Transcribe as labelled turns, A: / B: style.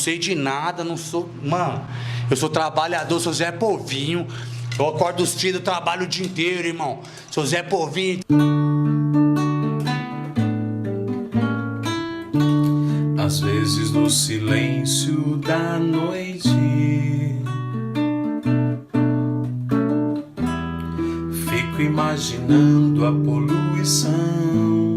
A: sei de nada, não sou... Mano, eu sou trabalhador, sou Zé Povinho. Eu acordo cedo, trabalho o dia inteiro, irmão. Sou Zé Povinho.
B: Às vezes no silêncio da noite fico imaginando a poluição